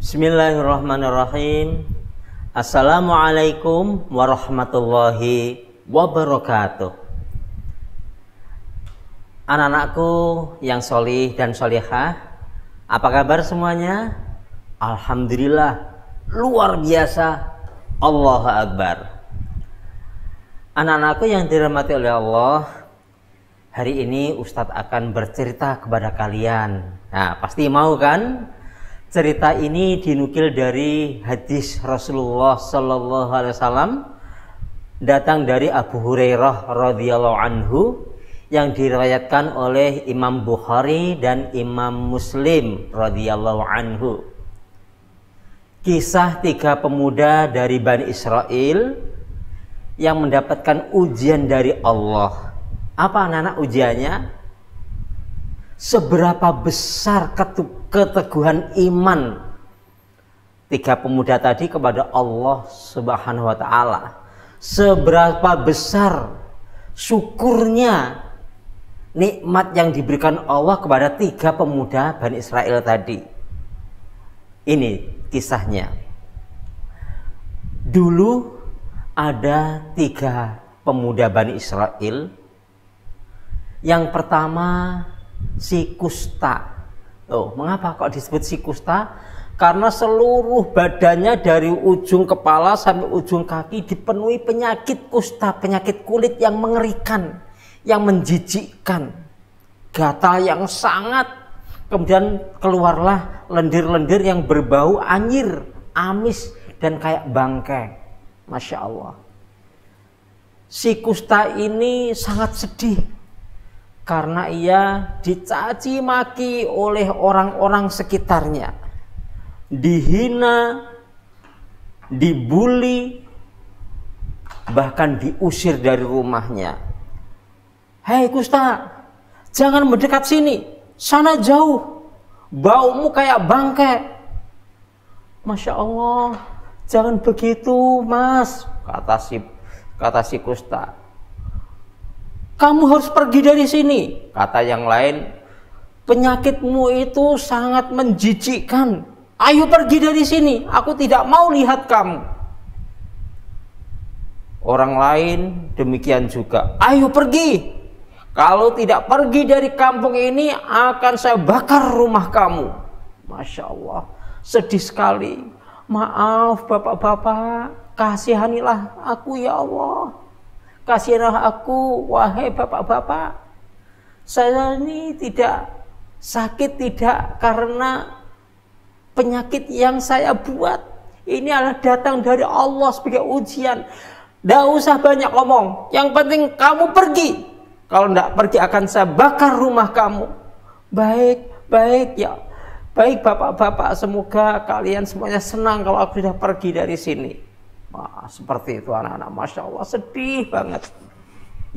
Bismillahirrahmanirrahim. Assalamualaikum warahmatullahi wabarakatuh. Anak-anakku yang solih dan solihah, apa kabar semuanya? Alhamdulillah, luar biasa. Allahu Akbar. Anak-anakku yang dirahmati oleh Allah, hari ini Ustadz akan bercerita kepada kalian. Nah, pasti mau kan? Cerita ini dinukil dari hadis Rasulullah Sallallahu Alaihi Wasallam, datang dari Abu Hurairah radhiyallahu anhu, yang diriwayatkan oleh Imam Bukhari dan Imam Muslim radhiyallahu anhu. Kisah 3 pemuda dari Bani Israel yang mendapatkan ujian dari Allah. Apa anak-anak ujiannya? Seberapa besar keteguhan iman 3 pemuda tadi kepada Allah Subhanahu wa Ta'ala, seberapa besar syukurnya nikmat yang diberikan Allah kepada 3 pemuda Bani Israel tadi. Ini kisahnya. Dulu ada 3 pemuda Bani Israel. Yang pertama si Kusta. Mengapa kok disebut si Kusta? Karena seluruh badannya dari ujung kepala sampai ujung kaki dipenuhi penyakit kusta, penyakit kulit yang mengerikan, yang menjijikkan, gatal yang sangat. Kemudian keluarlah lendir-lendir yang berbau anyir, amis, dan kayak bangkai. Masya Allah. Si Kusta ini sangat sedih karena ia dicaci maki oleh orang-orang sekitarnya, dihina, dibully, bahkan diusir dari rumahnya. Hei Kusta, jangan mendekat sini, sana jauh, baumu kayak bangkai. Masya Allah, jangan begitu mas, kata si Kusta. Kamu harus pergi dari sini, kata yang lain. Penyakitmu itu sangat menjijikkan. Ayo pergi dari sini, aku tidak mau lihat kamu. Orang lain demikian juga. Ayo pergi. Kalau tidak pergi dari kampung ini, akan saya bakar rumah kamu. Masya Allah, sedih sekali. Maaf bapak-bapak, kasihanilah aku ya Allah. Kasihanlah aku, wahai bapak-bapak. Saya ini tidak sakit, tidak karena penyakit yang saya buat. Ini adalah datang dari Allah sebagai ujian. Tidak usah banyak ngomong, yang penting kamu pergi. Kalau tidak pergi akan saya bakar rumah kamu. Baik ya. Baik bapak-bapak, semoga kalian semuanya senang kalau aku sudah pergi dari sini. Wah, seperti itu anak-anak. Masya Allah, sedih banget.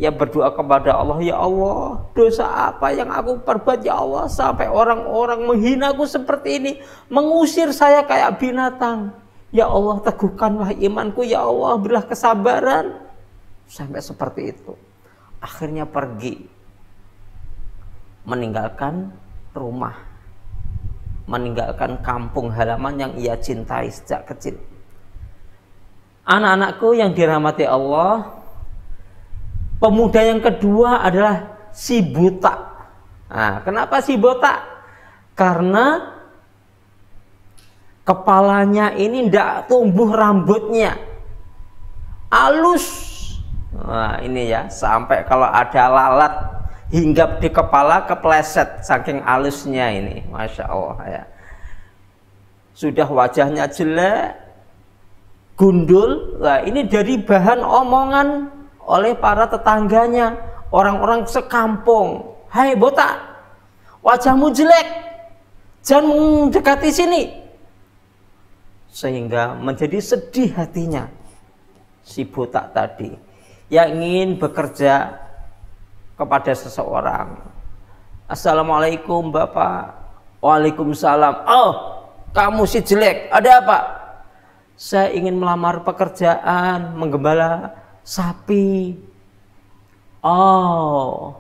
Ya berdoa kepada Allah, ya Allah, dosa apa yang aku perbuat ya Allah, sampai orang-orang menghinaku seperti ini, mengusir saya kayak binatang. Ya Allah, teguhkanlah imanku, ya Allah, berilah kesabaran. Sampai seperti itu. Akhirnya pergi, meninggalkan rumah, meninggalkan kampung halaman yang ia cintai sejak kecil. Anak-anakku yang dirahmati Allah, pemuda yang kedua adalah si buta. Nah, kenapa si buta? Karena kepalanya ini tidak tumbuh rambutnya, halus. Nah, ini ya, sampai kalau ada lalat hinggap di kepala kepleset, saking halusnya ini. Masya Allah ya. Sudah wajahnya jelek, gundul. Nah, ini dari bahan omongan oleh para tetangganya, orang-orang sekampung. Hai botak, wajahmu jelek, jangan mendekati sini. Sehingga menjadi sedih hatinya si botak tadi, yang ingin bekerja kepada seseorang. Assalamualaikum bapak. Waalaikumsalam. Oh, kamu si jelek, ada apa? Saya ingin melamar pekerjaan menggembala sapi. Oh,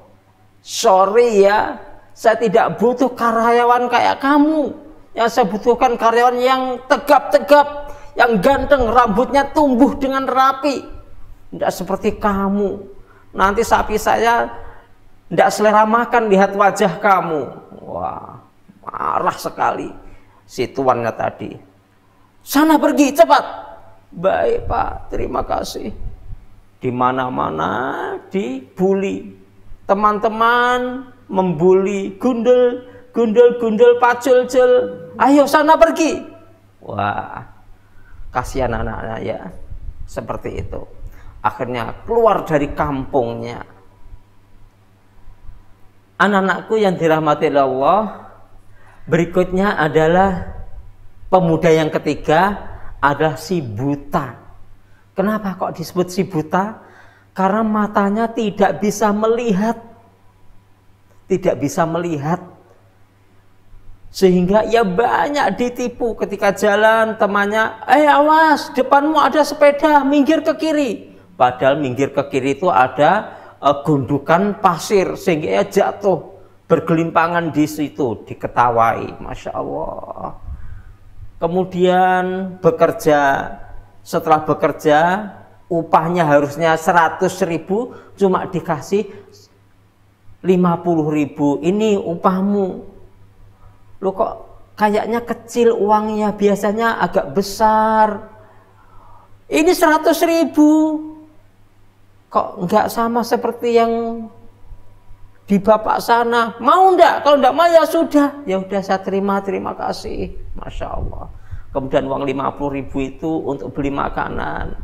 sorry ya, saya tidak butuh karyawan kayak kamu. Yang saya butuhkan karyawan yang tegap-tegap, yang ganteng, rambutnya tumbuh dengan rapi. Tidak seperti kamu. Nanti sapi saya tidak selera makan lihat wajah kamu. Wah, marah sekali si tuannya tadi. Sana pergi, cepat. Baik Pak, terima kasih. Di mana-mana dibully. Teman-teman membuli, gundel, pacul-cul. Ayo sana pergi. Wah, kasihan anak-anak ya. Seperti itu. Akhirnya keluar dari kampungnya. Anak-anakku yang dirahmati Allah, berikutnya adalah pemuda yang ketiga adalah si buta. Kenapa kok disebut si buta? Karena matanya tidak bisa melihat. Tidak bisa melihat. Sehingga ia banyak ditipu ketika jalan, temannya, awas, depanmu ada sepeda, minggir ke kiri. Padahal minggir ke kiri itu ada gundukan pasir, sehingga ia jatuh bergelimpangan di situ, diketawai. Masya Allah. Kemudian bekerja, setelah bekerja upahnya harusnya 100.000, cuma dikasih 50.000. Ini upahmu. Loh kok kayaknya kecil uangnya, biasanya agak besar. Ini 100.000. Kok nggak sama seperti yang di bapak sana? Mau ndak? Kalau ndak mau ya sudah. Ya udah saya terima kasih. Masya Allah. Kemudian uang 50.000 itu untuk beli makanan.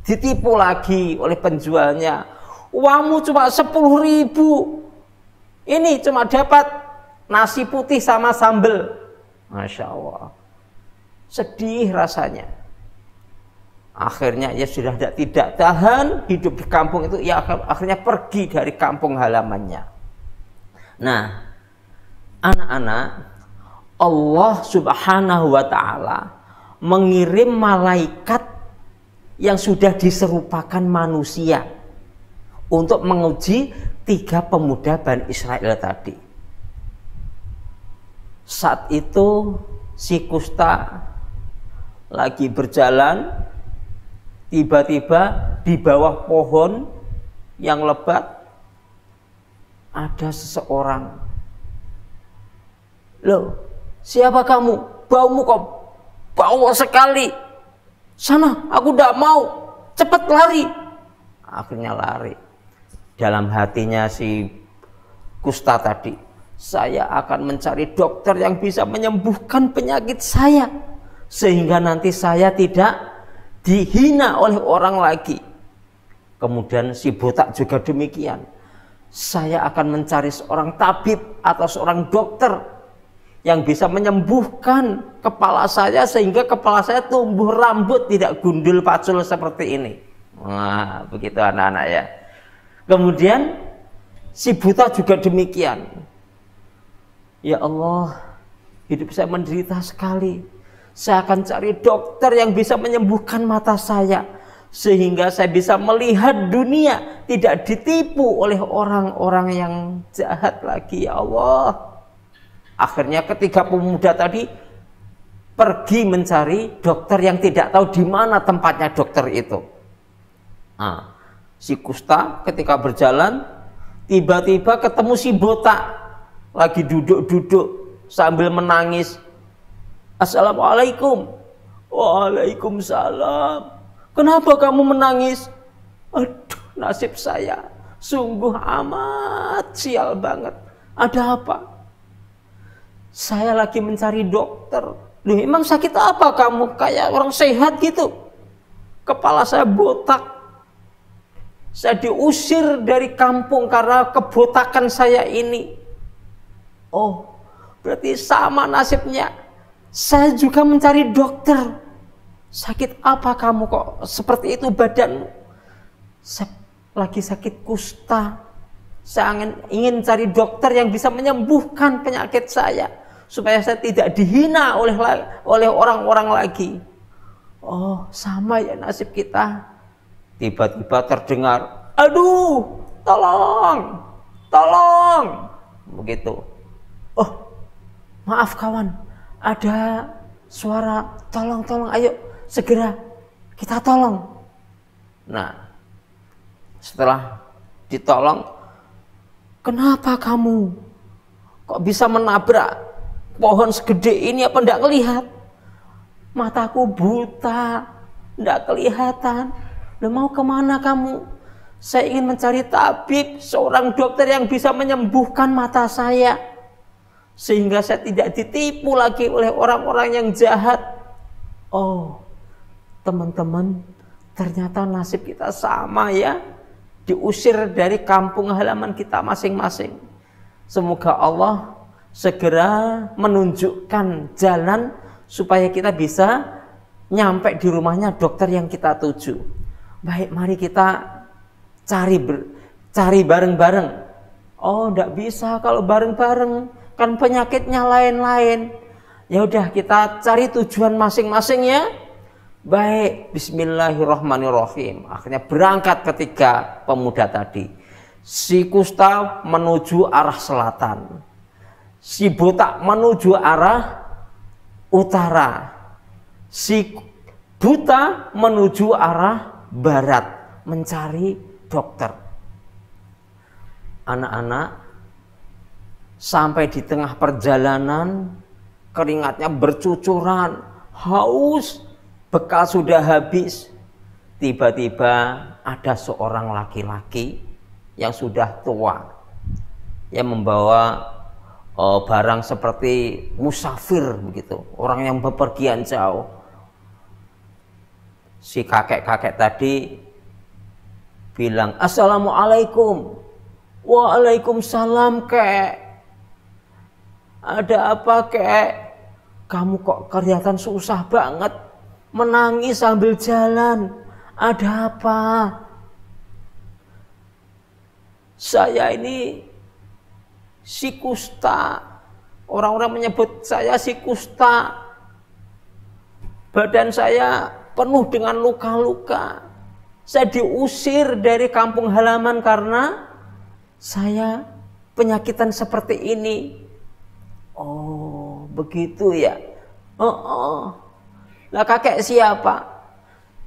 Ditipu lagi oleh penjualnya. Uangmu cuma 10.000. Ini cuma dapat nasi putih sama sambal. Masya Allah. Sedih rasanya. Akhirnya ya sudah tidak tahan hidup di kampung itu, ya akhirnya pergi dari kampung halamannya. Nah, anak-anak, Allah Subhanahu wa ta'ala mengirim malaikat yang sudah diserupakan manusia untuk menguji 3 pemuda Bani Israel tadi. Saat itu si kusta lagi berjalan, tiba-tiba di bawah pohon yang lebat ada seseorang. Loh, siapa kamu? Baumu kok bau sekali. Sana, aku tidak mau. Cepat lari. Akhirnya lari. Dalam hatinya si kusta tadi, saya akan mencari dokter yang bisa menyembuhkan penyakit saya, sehingga nanti saya tidak dihina oleh orang lagi. Kemudian si botak juga demikian. Saya akan mencari seorang tabib atau seorang dokter yang bisa menyembuhkan kepala saya sehingga kepala saya tumbuh rambut, tidak gundul pacul seperti ini. Wah, begitu anak-anak ya. Kemudian si buta juga demikian. Ya Allah, hidup saya menderita sekali. Saya akan cari dokter yang bisa menyembuhkan mata saya, sehingga saya bisa melihat dunia, tidak ditipu oleh orang-orang yang jahat lagi. Ya Allah. Akhirnya ketiga pemuda tadi pergi mencari dokter yang tidak tahu di mana tempatnya dokter itu. Nah, si kusta ketika berjalan, tiba-tiba ketemu si botak lagi duduk-duduk sambil menangis. Assalamualaikum. Waalaikumsalam. Kenapa kamu menangis? Aduh, nasib saya sungguh amat sial banget. Ada apa? Saya lagi mencari dokter. Loh, emang sakit apa kamu? Kayak orang sehat gitu. Kepala saya botak. Saya diusir dari kampung karena kebotakan saya ini. Oh, berarti sama nasibnya. Saya juga mencari dokter. Sakit apa kamu kok seperti itu badanmu? Saya lagi sakit kusta. Saya ingin cari dokter yang bisa menyembuhkan penyakit saya, supaya saya tidak dihina oleh orang-orang lagi. Oh, sama ya nasib kita. Tiba-tiba terdengar, aduh, tolong. Begitu. Oh, maaf kawan. ada suara, tolong, ayo segera kita tolong. Nah, setelah ditolong, kenapa kamu kok bisa menabrak pohon segede ini? Apa enggak ngelihat? Mataku buta, enggak kelihatan. Loh, mau kemana kamu? Saya ingin mencari tabib, seorang dokter yang bisa menyembuhkan mata saya, sehingga saya tidak ditipu lagi oleh orang-orang yang jahat. Oh, teman-teman, ternyata nasib kita sama ya, diusir dari kampung halaman kita masing-masing. Semoga Allah segera menunjukkan jalan supaya kita bisa nyampe di rumahnya dokter yang kita tuju. Baik, mari kita cari bareng-bareng. Oh, enggak bisa kalau bareng-bareng, kan penyakitnya lain-lain. Ya udah, kita cari tujuan masing-masing ya. Baik, bismillahirrahmanirrahim. Akhirnya berangkat ketiga pemuda tadi. Si kusta menuju arah selatan, si botak menuju arah utara, si buta menuju arah barat mencari dokter. Anak-anak sampai di tengah perjalanan, keringatnya bercucuran, haus, bekal sudah habis. Tiba-tiba ada seorang laki-laki yang sudah tua, yang membawa barang seperti musafir begitu, orang yang bepergian jauh. Si kakek-kakek tadi bilang, assalamualaikum. Waalaikumsalam, kek. Ada apa, kek? Kamu kok kelihatan susah banget, menangis sambil jalan. Ada apa? Saya ini si kusta. Orang-orang menyebut saya si kusta. Badan saya penuh dengan luka-luka. Saya diusir dari kampung halaman karena saya penyakitan seperti ini. Oh, begitu ya. Lah, kakek siapa?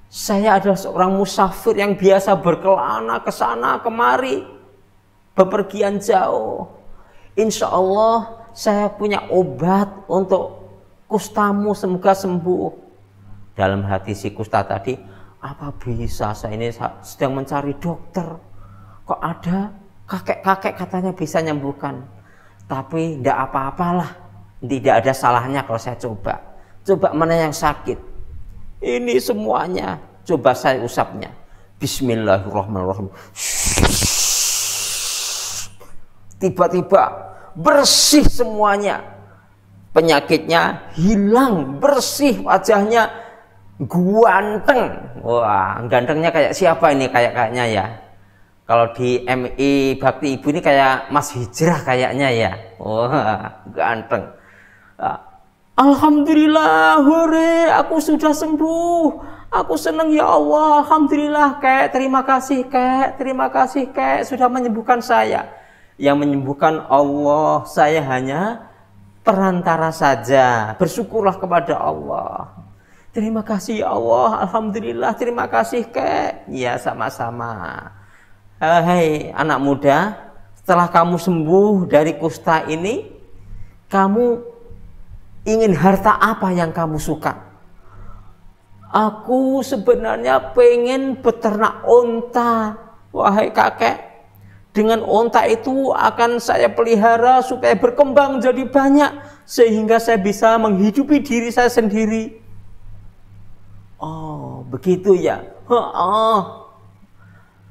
Saya adalah seorang musafir yang biasa berkelana ke sana kemari, bepergian jauh. Insya Allah saya punya obat untuk kustamu, semoga sembuh. Dalam hati si kusta tadi, apa bisa saya ini sedang mencari dokter, kok ada kakek-kakek katanya bisa nyembuhkan. Tapi tidak apa-apalah, tidak ada salahnya kalau saya coba. Coba mana yang sakit. Ini semuanya, coba saya usapnya. Bismillahirrahmanirrahim. Tiba-tiba bersih semuanya. Penyakitnya hilang, bersih, wajahnya ganteng. Wah, gantengnya kayak siapa ini kayaknya ya? Kalau di MI Bakti Ibu ini kayak Mas Hijrah kayaknya ya. Wah, ganteng. Alhamdulillah, hore, aku sudah sembuh. Aku senang ya Allah. Alhamdulillah, kek. Terima kasih, kek. Terima kasih, kek. Sudah menyembuhkan saya. Yang menyembuhkan Allah, saya hanya perantara saja. Bersyukurlah kepada Allah. Terima kasih ya Allah. Alhamdulillah, terima kasih, kek. Ya, sama-sama. Hai anak muda, setelah kamu sembuh dari kusta ini, kamu ingin harta apa yang kamu suka? Aku sebenarnya pengen beternak onta. Wahai kakek, dengan onta itu akan saya pelihara supaya berkembang jadi banyak, sehingga saya bisa menghidupi diri saya sendiri. Oh, begitu ya.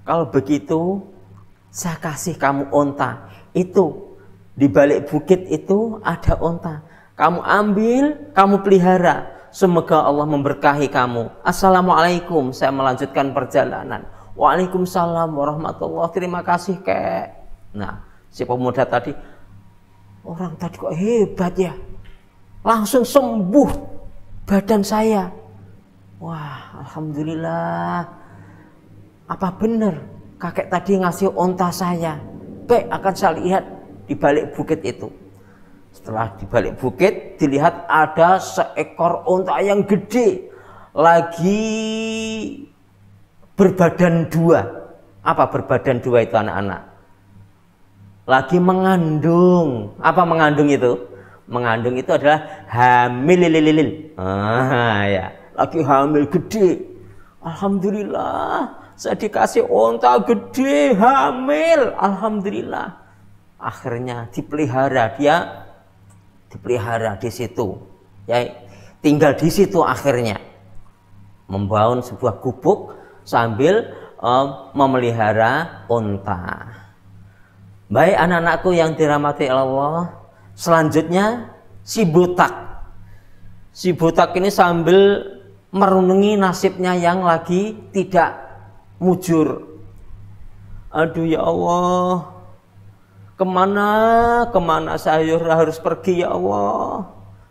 Kalau begitu, saya kasih kamu onta. Itu di balik bukit itu ada onta. Kamu ambil, kamu pelihara. Semoga Allah memberkahi kamu. Assalamualaikum. Saya melanjutkan perjalanan. Waalaikumsalam warahmatullahi. Terima kasih, kek. Nah, si pemuda tadi, orang tadi kok hebat ya. Langsung sembuh badan saya. Wah, alhamdulillah. Apa benar kakek tadi ngasih onta saya? Baik, akan saya lihat di balik bukit itu. Setelah di balik bukit dilihat ada seekor unta yang gede lagi berbadan dua. Apa berbadan dua itu anak-anak? Lagi mengandung. Apa mengandung itu? Mengandung itu adalah hamil. Ya, lagi hamil gede. Alhamdulillah, saya dikasih unta gede, hamil. Alhamdulillah. Akhirnya dipelihara, dia dipelihara di situ. Ya, tinggal di situ akhirnya. Membangun sebuah gubuk sambil memelihara unta. Baik anak-anakku yang dirahmati Allah, selanjutnya si butak. Si butak ini sambil merenungi nasibnya yang lagi tidak mujur. Aduh ya Allah, kemana saya harus pergi ya Allah.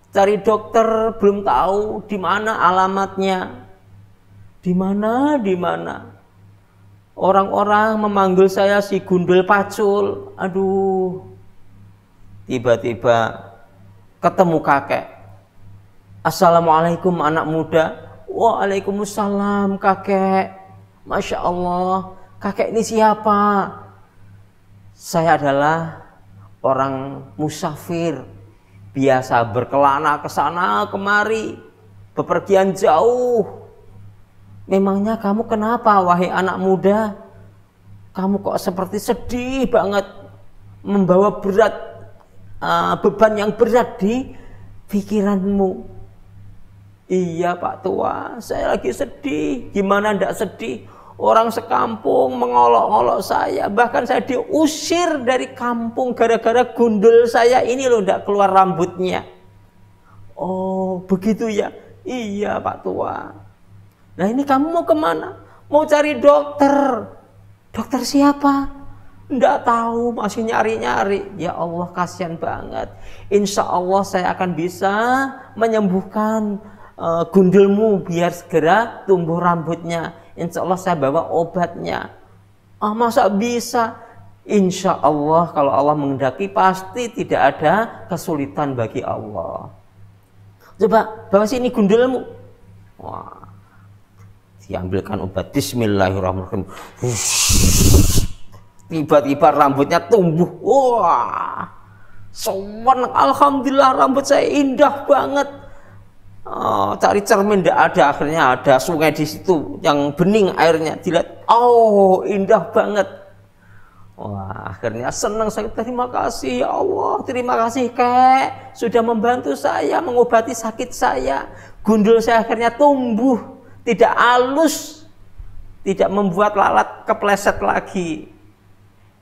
Cari dokter belum tahu di mana alamatnya. Di mana. Orang-orang memanggil saya si gundul pacul. Aduh. Tiba-tiba ketemu kakek. Assalamualaikum anak muda. Waalaikumsalam kakek. Masya Allah. Kakek ini siapa? Saya adalah orang musafir. Biasa berkelana ke sana kemari. Bepergian jauh. Memangnya kamu kenapa wahai anak muda? Kamu kok seperti sedih banget, membawa berat beban yang berat di pikiranmu. Iya Pak Tua, saya lagi sedih. Gimana ndak sedih? Orang sekampung mengolok-olok saya, bahkan saya diusir dari kampung gara-gara gundul saya ini loh ndak keluar rambutnya. Oh begitu ya? Iya Pak Tua. Nah ini kamu mau kemana? Mau cari dokter. Dokter siapa? Nggak tahu, masih nyari-nyari. Ya Allah kasihan banget. Insya Allah saya akan bisa menyembuhkan gundulmu biar segera tumbuh rambutnya. Insya Allah saya bawa obatnya. Masa bisa? Insya Allah kalau Allah menghendaki pasti tidak ada kesulitan bagi Allah. Coba bawa sini gundulmu. Wah. Diambilkan obat. Bismillahirrahmanirrahim. Tiba-tiba rambutnya tumbuh. Wah, sowan, alhamdulillah rambut saya indah banget. Cari cermin tidak ada, akhirnya ada sungai di situ yang bening airnya. Dilihat, oh indah banget. Wah, akhirnya senang saya. Terima kasih ya Allah, terima kasih kek sudah membantu saya mengobati sakit saya. Gundul saya akhirnya tumbuh. Tidak halus, tidak membuat lalat kepleset lagi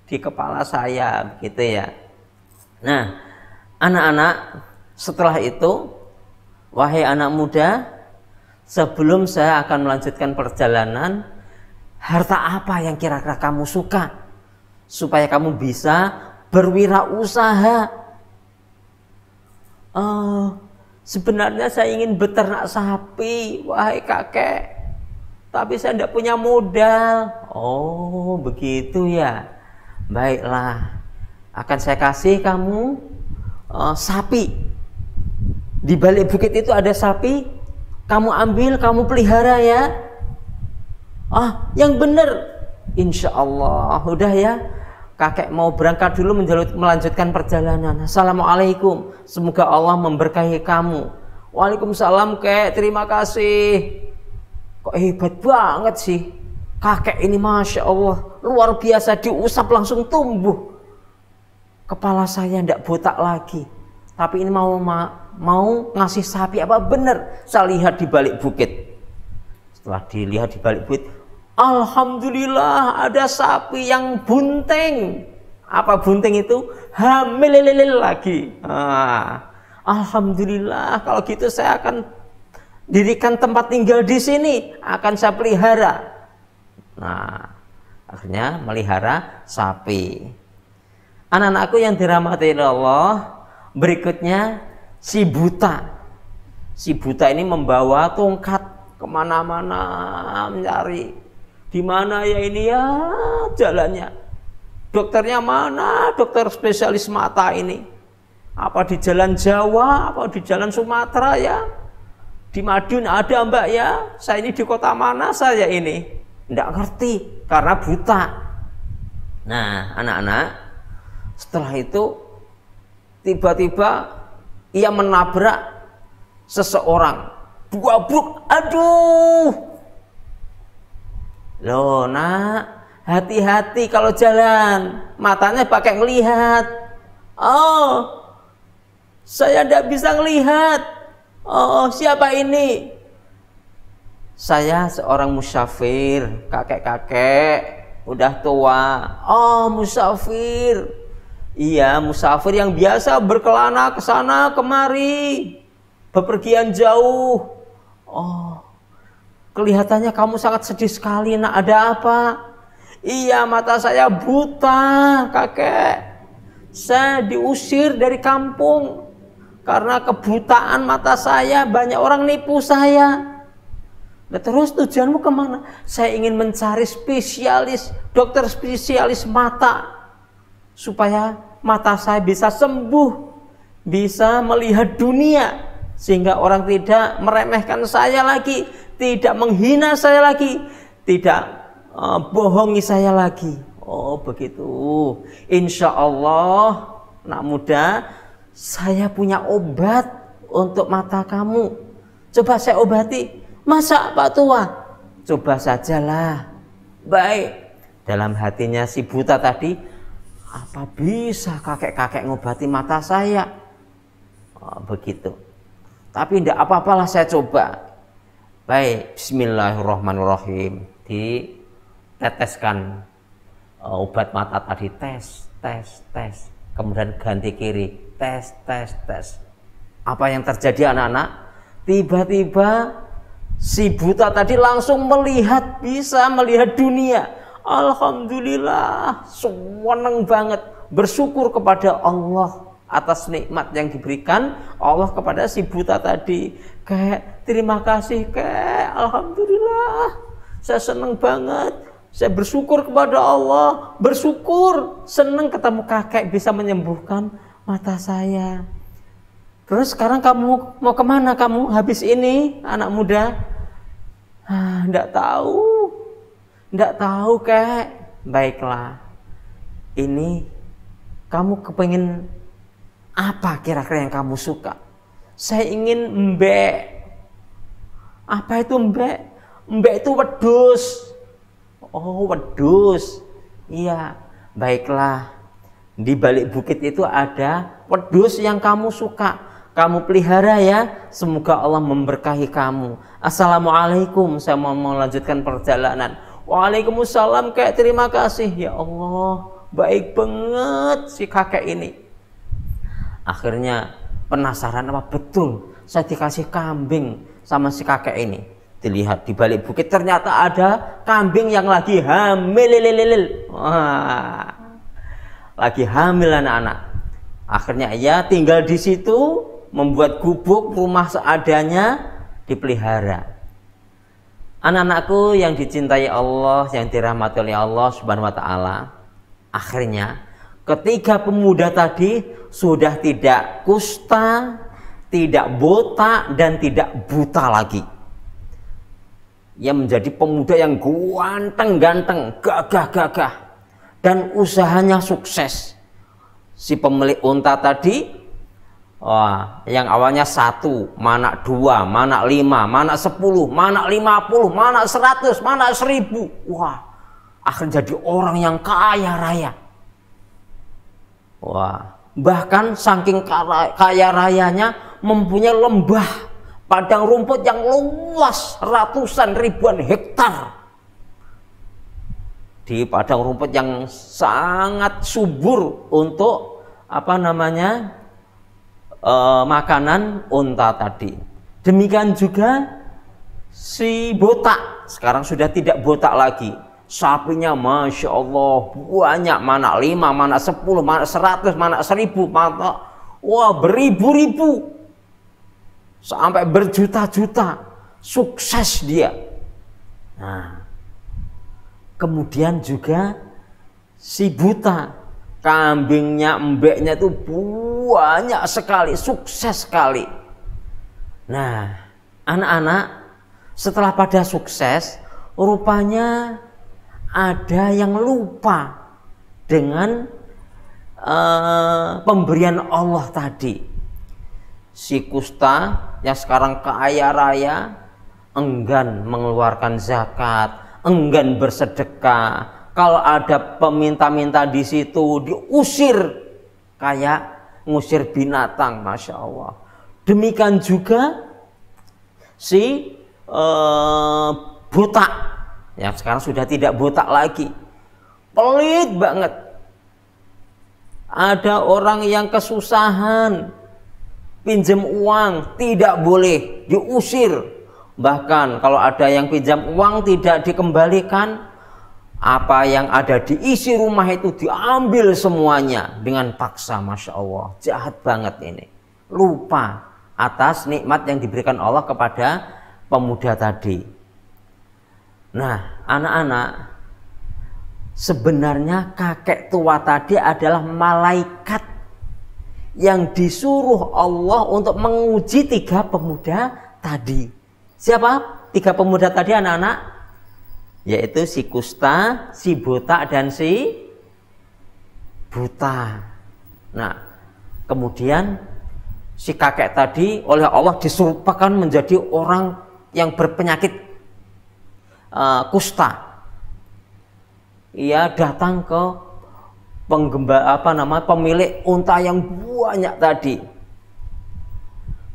di kepala saya, gitu ya. Nah, anak-anak, setelah itu, wahai anak muda, sebelum saya akan melanjutkan perjalanan, harta apa yang kira-kira kamu suka supaya kamu bisa berwirausaha? Sebenarnya saya ingin beternak sapi, wahai kakek. Tapi saya tidak punya modal. Oh, begitu ya. Baiklah, akan saya kasih kamu sapi. Di balik bukit itu ada sapi. Kamu ambil, kamu pelihara ya. Yang benar. Insya Allah, udah ya. Kakek mau berangkat dulu melanjutkan perjalanan. Assalamualaikum. Semoga Allah memberkahi kamu. Waalaikumsalam kek. Terima kasih. Kok hebat banget sih. Kakek ini Masya Allah. Luar biasa, diusap langsung tumbuh. Kepala saya tidak botak lagi. Tapi ini mau ngasih sapi apa benar? Saya lihat di balik bukit. Setelah dilihat di balik bukit, alhamdulillah ada sapi yang bunting. Apa bunting itu? Hamil lagi. Alhamdulillah, kalau gitu saya akan dirikan tempat tinggal di sini, akan saya pelihara. Nah, akhirnya melihara sapi. Anak-anakku yang dirahmati Allah, berikutnya si buta. Si buta ini membawa tongkat kemana-mana mencari. Di mana ya ini ya jalannya? Dokternya mana? Dokter spesialis mata ini. Apa di jalan Jawa, apa di jalan Sumatera ya? Di Madiun ada Mbak ya? Saya ini di kota mana saya ini? Nggak ngerti karena buta. Nah, anak-anak, setelah itu tiba-tiba ia menabrak seseorang. Buabruk, aduh. Loh nak, hati-hati kalau jalan. Matanya pakai ngelihat. Oh, saya tidak bisa ngelihat. Oh, siapa ini? Saya seorang musafir, kakek-kakek, udah tua. Oh, musafir. Iya, musafir yang biasa berkelana ke sana kemari, bepergian jauh. Oh, kelihatannya kamu sangat sedih sekali, nak. Ada apa? Iya, mata saya buta, kakek. Saya diusir dari kampung karena kebutaan mata saya. Banyak orang nipu saya. Nah, terus tujuanmu kemana? Saya ingin mencari spesialis, dokter spesialis mata, supaya mata saya bisa sembuh, bisa melihat dunia, sehingga orang tidak meremehkan saya lagi, tidak menghina saya lagi, tidak bohongi saya lagi. Oh begitu. Insya Allah, nak muda, saya punya obat untuk mata kamu. Coba saya obati. Masa Pak Tua? Coba sajalah. Baik. Dalam hatinya si buta tadi, apa bisa kakek-kakek ngobati mata saya? Oh, begitu. Tapi tidak apa-apalah, saya coba. Baik, bismillahirrahmanirrahim. Diteteskan obat mata tadi, tes. Kemudian ganti kiri, tes. Apa yang terjadi anak-anak? Tiba-tiba si buta tadi langsung bisa melihat dunia. Alhamdulillah, senang banget, bersyukur kepada Allah atas nikmat yang diberikan Allah kepada si buta tadi. Kek, terima kasih kek, alhamdulillah, saya senang banget, saya bersyukur kepada Allah, bersyukur, senang ketemu kakek bisa menyembuhkan mata saya. Terus sekarang kamu mau kemana kamu habis ini, anak muda? Enggak tahu kek. Baiklah, ini kamu kepengen apa kira-kira yang kamu suka? Saya ingin mbek. Apa itu mbek? Mbek itu wedhus. Oh, wedhus. Iya, baiklah. Di balik bukit itu ada wedhus yang kamu suka. Kamu pelihara ya. Semoga Allah memberkahi kamu. Assalamualaikum. Saya mau melanjutkan perjalanan. Waalaikumsalam kek, terima kasih. Ya Allah, baik banget si kakek ini. Akhirnya penasaran, apa betul saya dikasih kambing sama si kakek ini. Dilihat di balik bukit, ternyata ada kambing yang lagi hamil. Wah, lagi hamil anak-anak. Akhirnya ia tinggal di situ, membuat gubuk rumah seadanya, dipelihara. Anak-anakku yang dicintai Allah, yang dirahmati oleh Allah Subhanahu wa taala. Akhirnya ketiga pemuda tadi sudah tidak kusta, tidak botak, dan tidak buta lagi. Ia menjadi pemuda yang ganteng, gagah, dan usahanya sukses. Si pemilik unta tadi, yang awalnya 1, mana 2, mana 5, mana 10, mana 50, mana 100, mana 1000. Wah, akhirnya jadi orang yang kaya raya. Wah, bahkan saking kaya rayanya mempunyai lembah padang rumput yang luas ratusan ribuan hektar. Di padang rumput yang sangat subur untuk makanan unta tadi. Demikian juga si botak, sekarang sudah tidak botak lagi. Sapinya Masya Allah banyak, mana 5, mana 10, mana 100, mana 1000, mana beribu-ribu, sampai berjuta-juta, sukses dia. Nah, kemudian juga si buta kambingnya, embeknya itu banyak sekali, sukses sekali. Nah, anak-anak setelah pada sukses, rupanya ada yang lupa dengan pemberian Allah tadi. Si kusta yang sekarang kaya raya enggan mengeluarkan zakat, enggan bersedekah. Kalau ada peminta-minta di situ diusir kayak ngusir binatang, masya Allah. Demikian juga si botak yang sekarang sudah tidak botak lagi, pelit banget. Ada orang yang kesusahan pinjam uang, tidak boleh, diusir. Bahkan kalau ada yang pinjam uang tidak dikembalikan, apa yang ada di isi rumah itu diambil semuanya dengan paksa. Masya Allah, jahat banget ini. Lupa atas nikmat yang diberikan Allah kepada pemuda tadi. Nah, anak-anak, sebenarnya kakek tua tadi adalah malaikat yang disuruh Allah untuk menguji 3 pemuda tadi. Siapa 3 pemuda tadi, anak-anak? Yaitu si kusta, si botak, dan si buta. Nah, kemudian si kakek tadi oleh Allah diserupakan menjadi orang yang berpenyakit kusta. Ia datang ke pemilik unta yang banyak tadi.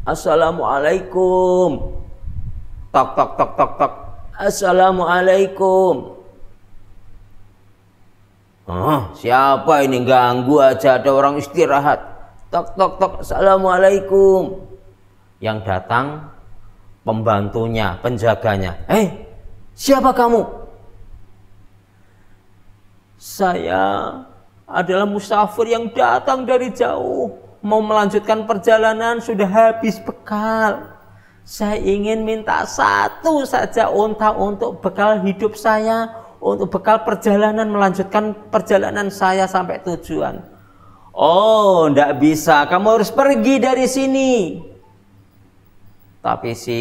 Assalamualaikum. Tok tok tok tok tok. Assalamualaikum. Siapa ini, ganggu aja, ada orang istirahat. Tok tok tok. Assalamualaikum. Yang datang pembantunya, penjaganya. Siapa kamu? Saya adalah musafir yang datang dari jauh, mau melanjutkan perjalanan, sudah habis bekal. Saya ingin minta 1 saja unta untuk bekal hidup saya, untuk bekal perjalanan, melanjutkan perjalanan saya sampai tujuan. Oh, enggak bisa, kamu harus pergi dari sini. Tapi si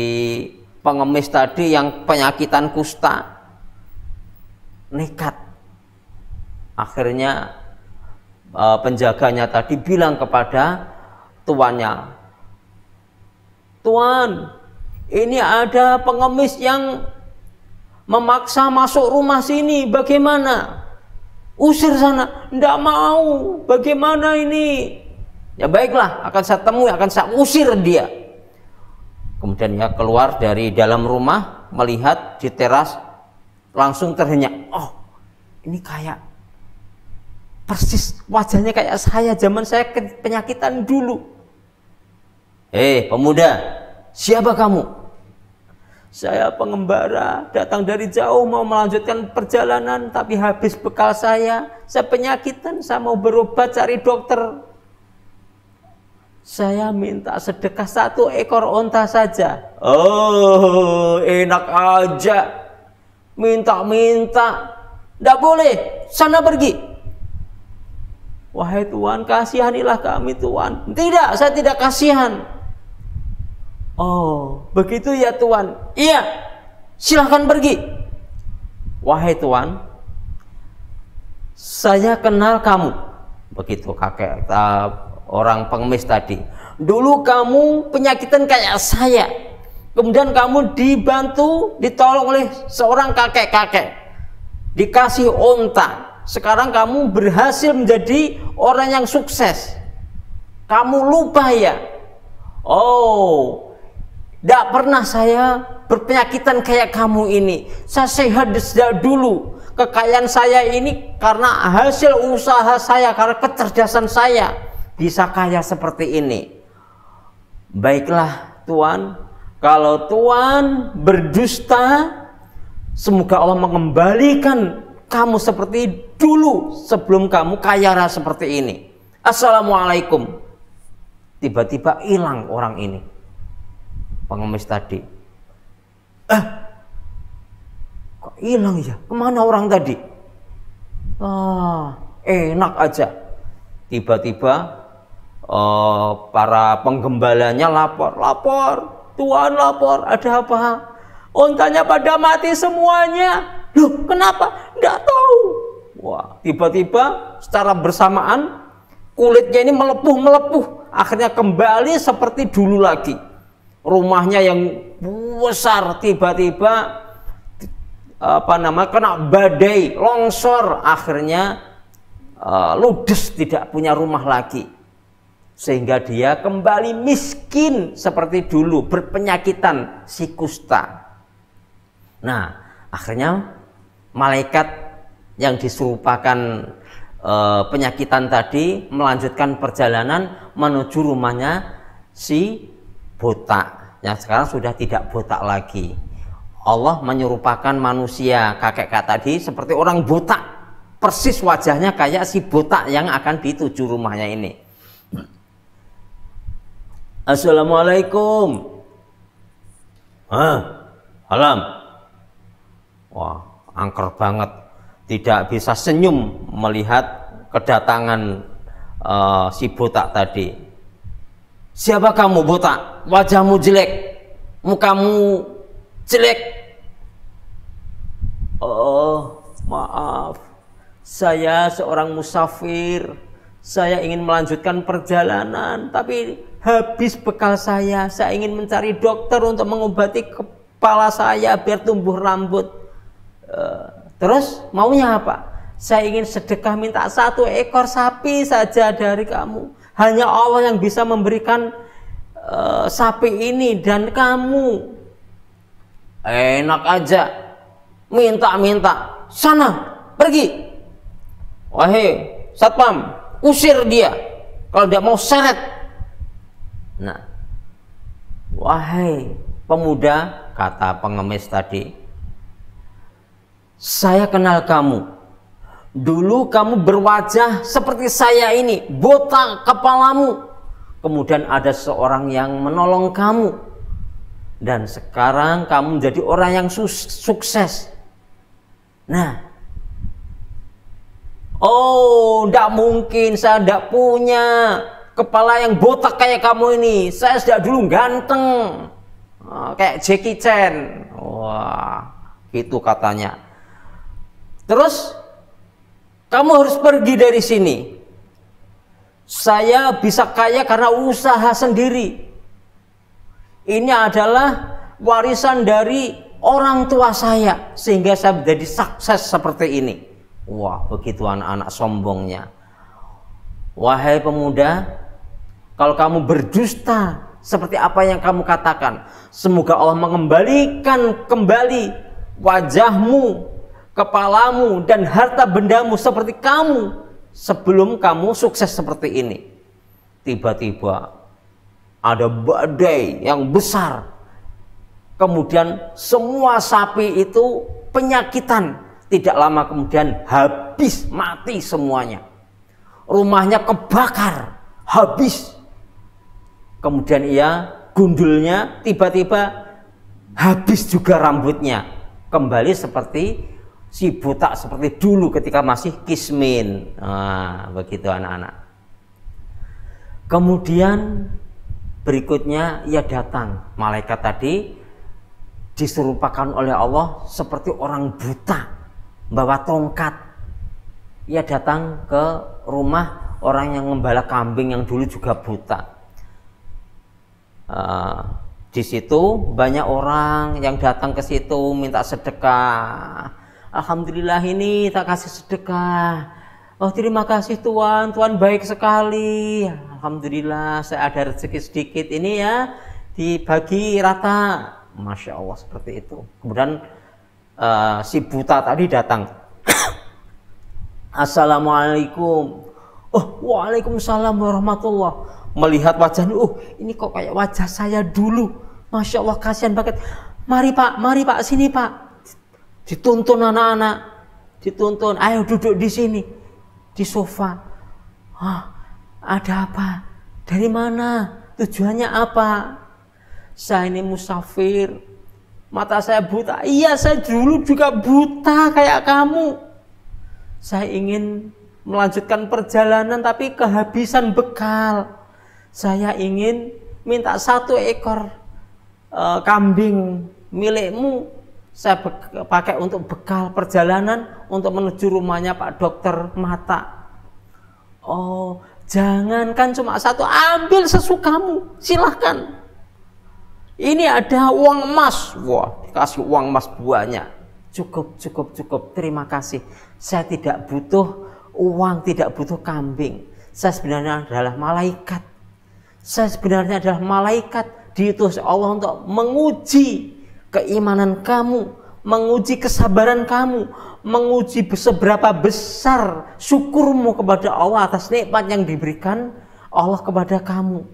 pengemis tadi yang penyakitan kusta nekat. Akhirnya penjaganya tadi bilang kepada tuannya, Tuan, ini ada pengemis yang memaksa masuk rumah sini, bagaimana? Usir sana. Tidak mau, bagaimana ini? Ya baiklah, akan saya temui, akan saya usir dia. Kemudian ia keluar dari dalam rumah, melihat di teras, langsung terhenyak. Oh, ini kayak persis wajahnya kayak saya zaman saya penyakitan dulu. Pemuda, siapa kamu? Saya pengembara, datang dari jauh mau melanjutkan perjalanan, tapi habis bekal saya penyakitan, saya mau berobat cari dokter. Saya minta sedekah 1 ekor unta saja. Oh, enak aja, minta-minta. Tidak boleh, sana pergi. Wahai Tuhan, kasihanilah kami Tuhan. Tidak, saya tidak kasihan. Oh, begitu ya Tuhan. Iya, silahkan pergi. Wahai Tuhan, saya kenal kamu. Begitu kakek orang pengemis tadi. Dulu kamu penyakitan kayak saya. Kemudian kamu dibantu, ditolong oleh seorang kakek-kakek. Dikasih unta. Sekarang kamu berhasil menjadi orang yang sukses. Kamu lupa ya? Oh, tidak pernah saya berpenyakitan kayak kamu ini. Saya sehat sejak dulu. Kekayaan saya ini karena hasil usaha saya, karena kecerdasan saya bisa kaya seperti ini. Baiklah Tuhan, kalau Tuhan berdusta, semoga Allah mengembalikan kamu seperti dulu sebelum kamu kaya raya seperti ini. Assalamualaikum. Tiba-tiba hilang orang ini, pengemis tadi. Kok hilang ya? Kemana orang tadi? Enak aja. Tiba-tiba para penggembalanya lapor, Tuan lapor, ada apa? Ontanya pada mati semuanya. Loh, kenapa? Nggak tahu. Wah, tiba-tiba secara bersamaan kulitnya ini melepuh, akhirnya kembali seperti dulu lagi. Rumahnya yang besar tiba-tiba kena badai, longsor, akhirnya ludes, tidak punya rumah lagi, sehingga dia kembali miskin seperti dulu, berpenyakitan si kusta. Nah, akhirnya malaikat yang diserupakan penyakitan tadi melanjutkan perjalanan menuju rumahnya si botak, yang sekarang sudah tidak botak lagi. Allah menyerupakan manusia kakek tadi seperti orang botak, persis wajahnya kayak si botak yang akan dituju rumahnya ini. Assalamualaikum. Alam. Wah, angker banget, tidak bisa senyum melihat kedatangan si botak tadi. Siapa kamu botak? Wajahmu jelek, mukamu jelek. Oh, maaf, saya seorang musafir. Saya ingin melanjutkan perjalanan, tapi habis bekal saya. Saya ingin mencari dokter untuk mengobati kepala saya biar tumbuh rambut. Terus maunya apa? Saya ingin sedekah, minta 1 ekor sapi saja dari kamu. Hanya Allah yang bisa memberikan sapi ini dan kamu. Enak aja, minta-minta. Sana, pergi. Wahai satpam, usir dia. Kalau dia mau seret. Nah, wahai pemuda, kata pengemis tadi, saya kenal kamu. Dulu kamu berwajah seperti saya ini, botak kepalamu. Kemudian ada seorang yang menolong kamu. Dan sekarang kamu menjadi orang yang sukses. Nah, oh, tidak mungkin, saya tidak punya kepala yang botak kayak kamu ini. Saya sejak dulu ganteng, kayak Jackie Chan. Wah, gitu katanya. Terus kamu harus pergi dari sini. Saya bisa kaya karena usaha sendiri. Ini adalah warisan dari orang tua saya, sehingga saya menjadi sukses seperti ini. Wah, begitu anak-anak sombongnya. Wahai pemuda, kalau kamu berdusta seperti apa yang kamu katakan, semoga Allah mengembalikan kembali wajahmu, kepalamu, dan harta bendamu seperti kamu sebelum kamu sukses seperti ini. Tiba-tiba ada badai yang besar. Kemudian semua sapi itu penyakitan. Tidak lama kemudian habis, mati semuanya. Rumahnya kebakar, habis. Kemudian gundulnya tiba-tiba habis juga rambutnya. Kembali seperti si botak seperti dulu ketika masih kismin. Nah, begitu anak-anak. Kemudian berikutnya ia datang, malaikat tadi diserupakan oleh Allah seperti orang buta, bawa tongkat. Ia datang ke rumah orang yang gembala kambing yang dulu juga buta. Di situ banyak orang yang datang ke situ minta sedekah. Alhamdulillah ini tak kasih sedekah. Oh, terima kasih Tuan, Tuan baik sekali. Alhamdulillah saya ada rezeki sedikit ini ya, dibagi rata. Masya Allah, seperti itu. Kemudian si buta tadi datang. Assalamualaikum. Oh, waalaikumsalam warahmatullah. Melihat wajahnya, ini kok kayak wajah saya dulu. Masya Allah, kasihan banget. Mari Pak, sini Pak. Dituntun anak-anak, dituntun. Ayo duduk di sini, di sofa. Ada apa? Dari mana? Tujuannya apa? Saya ini musafir, mata saya buta. Iya, saya dulu juga buta kayak kamu. Saya ingin melanjutkan perjalanan tapi kehabisan bekal. Saya ingin minta 1 ekor kambing milikmu, saya pakai untuk bekal perjalanan untuk menuju rumahnya Pak Dokter mata. Oh, jangankan cuma 1, ambil sesukamu, silahkan. Ini ada uang emas, wah dikasih uang emas banyak. Cukup, terima kasih. Saya tidak butuh uang, tidak butuh kambing. Saya sebenarnya adalah malaikat. Saya sebenarnya adalah malaikat diutus Allah untuk menguji keimanan kamu, menguji kesabaran kamu, menguji seberapa besar syukurmu kepada Allah atas nikmat yang diberikan Allah kepada kamu.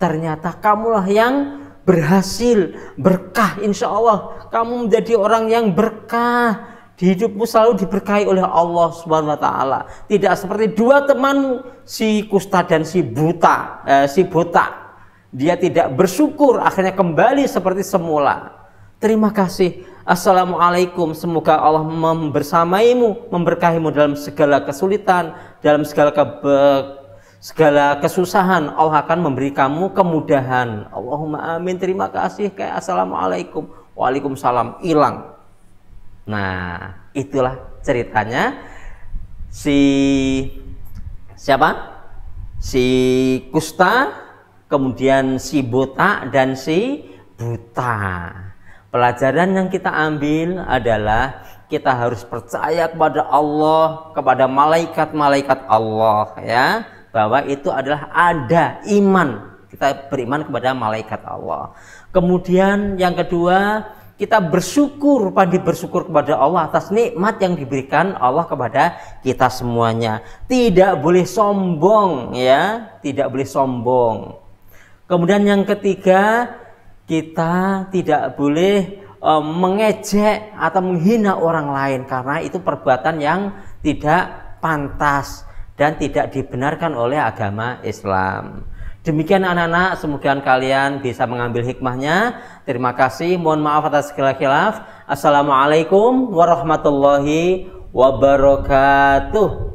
Ternyata kamulah yang berhasil, berkah, insya Allah kamu menjadi orang yang berkah. Di hidupmu selalu diberkahi oleh Allah Subhanahu wa Ta'ala. Tidak seperti 2 temanmu, si kusta dan si botak. Dia tidak bersyukur, akhirnya kembali seperti semula. Terima kasih. Assalamualaikum. Semoga Allah membersamaimu, memberkahimu dalam segala kesulitan, dalam segala kesusahan. Allah akan memberi kamu kemudahan. Allahumma amin. Terima kasih. Kayak assalamualaikum, waalaikumsalam, hilang. Nah, itulah ceritanya si siapa? Si kusta, kemudian si botak dan si buta. Pelajaran yang kita ambil adalah kita harus percaya kepada Allah, kepada malaikat-malaikat Allah, ya, bahwa itu adalah ada iman. Kita beriman kepada malaikat Allah. Kemudian yang kedua, kita bersyukur, pandai bersyukur kepada Allah atas nikmat yang diberikan Allah kepada kita semuanya. Tidak boleh sombong, ya, tidak boleh sombong. Kemudian yang ketiga, kita tidak boleh mengejek atau menghina orang lain, karena itu perbuatan yang tidak pantas dan tidak dibenarkan oleh agama Islam. Demikian anak-anak, semoga kalian bisa mengambil hikmahnya. Terima kasih, mohon maaf atas segala khilaf. Assalamualaikum warahmatullahi wabarakatuh.